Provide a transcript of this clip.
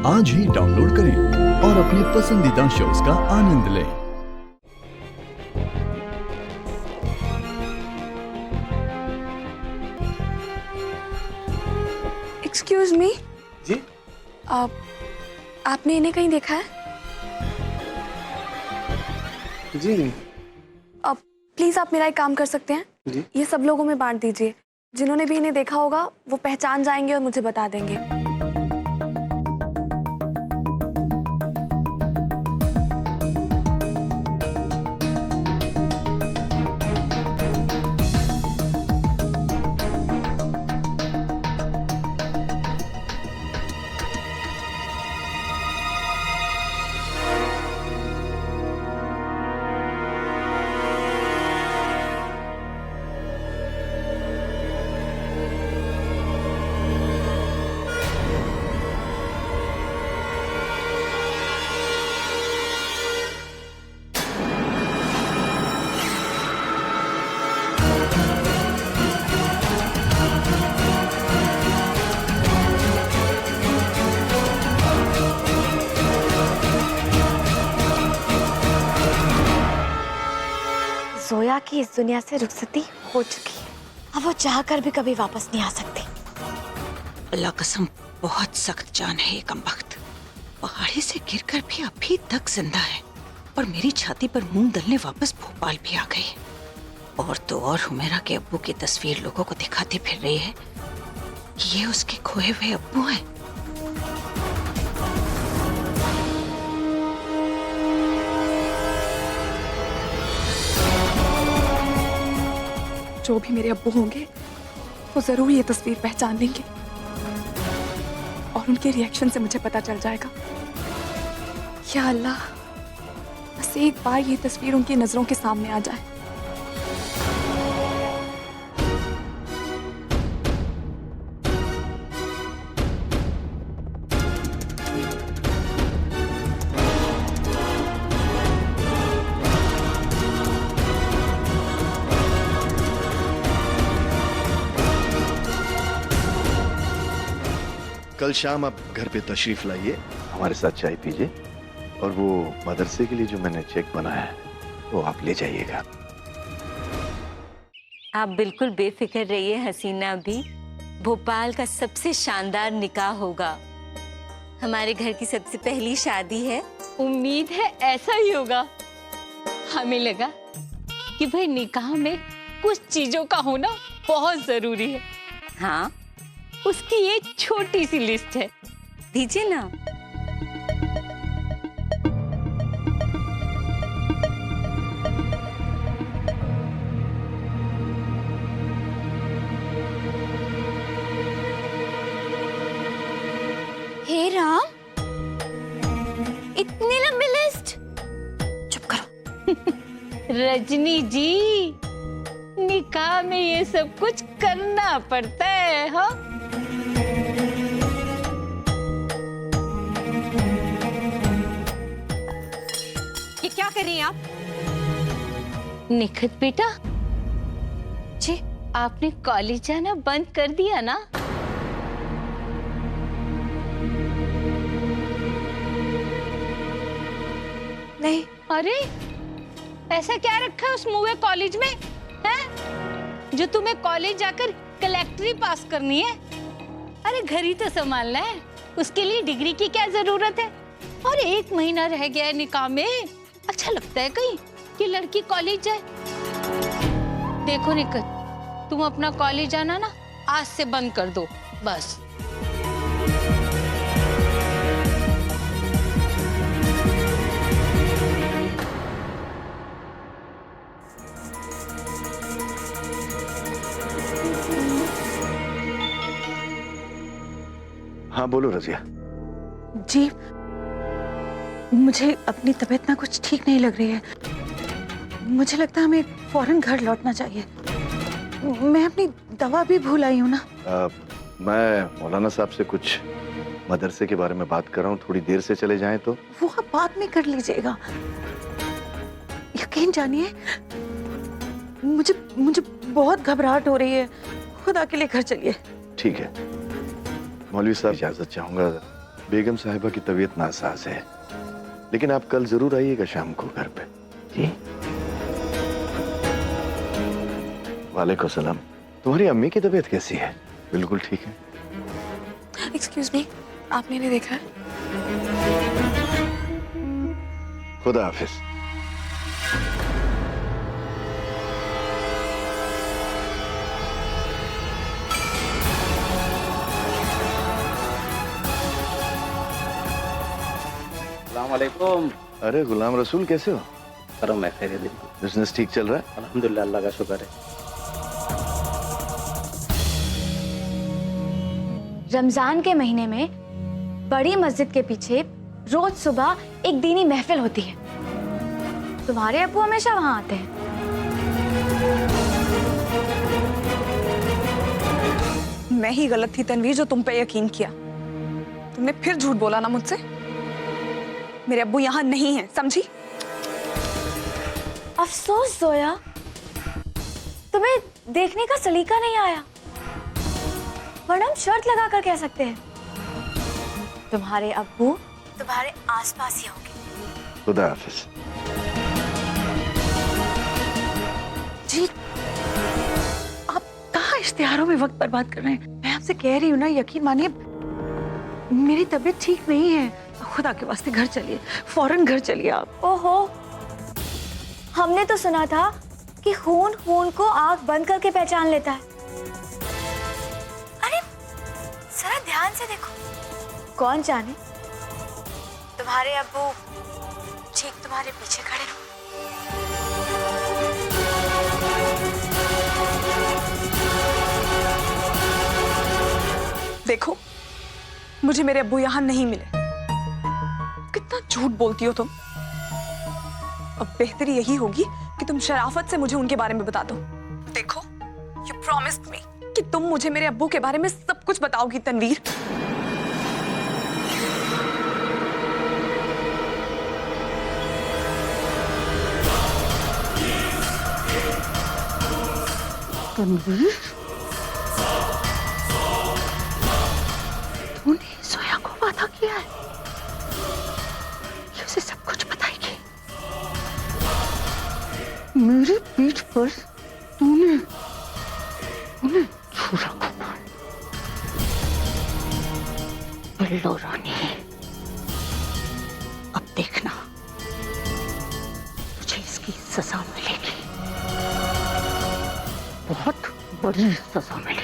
आज ही डाउनलोड करें और अपने पसंदीदा शोज का आनंद लें। एक्सक्यूज मी जी? आपने इन्हें कहीं देखा है? जी नहीं। प्लीज आप मेरा एक काम कर सकते हैं? जी? ये सब लोगों में बांट दीजिए। जिन्होंने भी इन्हें देखा होगा वो पहचान जाएंगे और मुझे बता देंगे। जोया की इस दुनिया से रुखसती हो चुकी है। अब वो चाहकर भी कभी वापस नहीं आ सकती। अल्लाह कसम बहुत सख्त जान है ये कमबख्त। पहाड़ी से गिरकर भी अभी तक जिंदा है और मेरी छाती पर मुंह दलने वापस भोपाल भी आ गई। और तो और हुमेरा के अब्बू की तस्वीर लोगों को दिखाती फिर रही है कि ये उसके खोए हुए अब्बू हैं। जो भी मेरे अब्बू होंगे वो जरूर ये तस्वीर पहचान लेंगे और उनके रिएक्शन से मुझे पता चल जाएगा। या अल्लाह, बस एक बार ये तस्वीर उनकी नजरों के सामने आ जाए। कल शाम आप घर पे तशरीफ लाइए, हमारे साथ चाय पीजिए और वो मदरसे के लिए जो मैंने चेक बनाया है वो आप ले जाइएगा। आप बिल्कुल बेफिक्र रहिए हसीना भी। भोपाल का सबसे शानदार निकाह होगा। हमारे घर की सबसे पहली शादी है। उम्मीद है ऐसा ही होगा। हमें लगा कि भाई निकाह में कुछ चीजों का होना बहुत जरूरी है। हाँ, उसकी एक छोटी सी लिस्ट है, दीजिए ना। हे राम, इतनी लंबी लिस्ट? चुप करो। रजनी जी, निकाह में ये सब कुछ करना पड़ता है। हाँ, ये क्या कर रही हैं आप? निखत बेटा जी, आपने कॉलेज जाना बंद कर दिया ना? नहीं। अरे ऐसा क्या रखा है उस मुँह कॉलेज में है जो तुम्हें कॉलेज जाकर कलेक्टरी पास करनी है? अरे घर ही तो संभालना है, उसके लिए डिग्री की क्या जरूरत है? और 1 महीना रह गया है निकाह में। अच्छा लगता है कहीं कि लड़की कॉलेज जाए? देखो निकट, तुम अपना कॉलेज जाना ना आज से बंद कर दो बस। हाँ बोलो रजिया। जी, मुझे अपनी तबीयत ना कुछ ठीक नहीं लग रही है। मुझे लगता है हमें फौरन घर लौटना चाहिए। मैं अपनी दवा भी भूल आई हूँ ना। मैं मौलाना साहब से कुछ मदरसे के बारे में बात कर रहा हूँ, थोड़ी देर से चले जाएं तो। वो आप बाद में कर लीजिएगा। यकीन जानिए, मुझे मुझे बहुत घबराहट हो रही है। खुदा के लिए घर चलिए। ठीक है मौलवी साहब, इजाजत चाहूंगा, बेगम साहिबा की तबीयत नासाज है, लेकिन आप कल जरूर आइएगा शाम को घर पे। जी। वालेकुम सलाम। तुम्हारी अम्मी की तबीयत कैसी है? बिल्कुल ठीक है। एक्सक्यूज मी, आपने नहीं देखा है? खुदा हाफिज। अस्सलामुअलैकुम। अरे गुलाम रसूल, कैसे हो? करम मैं खैरियत दिन। बिजनेस ठीक चल रहा है? अल्हम्दुलिल्लाह, अल्लाह का शुक्र है। रमजान के महीने में बड़ी मस्जिद के पीछे रोज सुबह एक दीनी महफिल होती है। तुम्हारे अब्बू हमेशा वहां आते हैं। मैं ही गलत थी तनवीर, जो तुम पे यकीन किया। तुमने फिर झूठ बोला ना मुझसे। मेरे अब्बू यहाँ नहीं हैं, समझी? अफसोस जोया, तुम्हें देखने का सलीका नहीं आया, वरना हम शर्त लगा कर कह सकते हैं तुम्हारे अब्बू तुम्हारे आसपास ही होंगे। खुदा हाफिज। जी, आप कहाँ इश्तिहारों में वक्त बर्बाद कर रहे हैं? मैं आपसे कह रही हूँ ना, यकीन मानिए मेरी तबीयत ठीक नहीं है। खुदा के वास्ते घर चलिए, फौरन घर चलिए आप। ओहो, हमने तो सुना था कि खून खून को आंख बंद करके पहचान लेता है। अरे जरा ध्यान से देखो, कौन जाने तुम्हारे अब्बू ठीक तुम्हारे पीछे खड़े हो। देखो, मुझे मेरे अब्बू यहाँ नहीं मिले। कितना झूठ बोलती हो तुम। अब बेहतरी यही होगी कि तुम शराफत से मुझे उनके बारे में बता दो। देखो, यू प्रॉमिस्ड मी कि तुम मुझे मेरे अब्बू के बारे में सब कुछ बताओगी तनवीर। तनवीर, तूने सोया को वादा किया है कि उसे सब कुछ बताएगी। मेरी पीठ पर तूने छुरा को मार। बिल्लो रानी, अब देखना मुझे इसकी सजा मिलेगी, बहुत बड़ी सजा मिलेगी।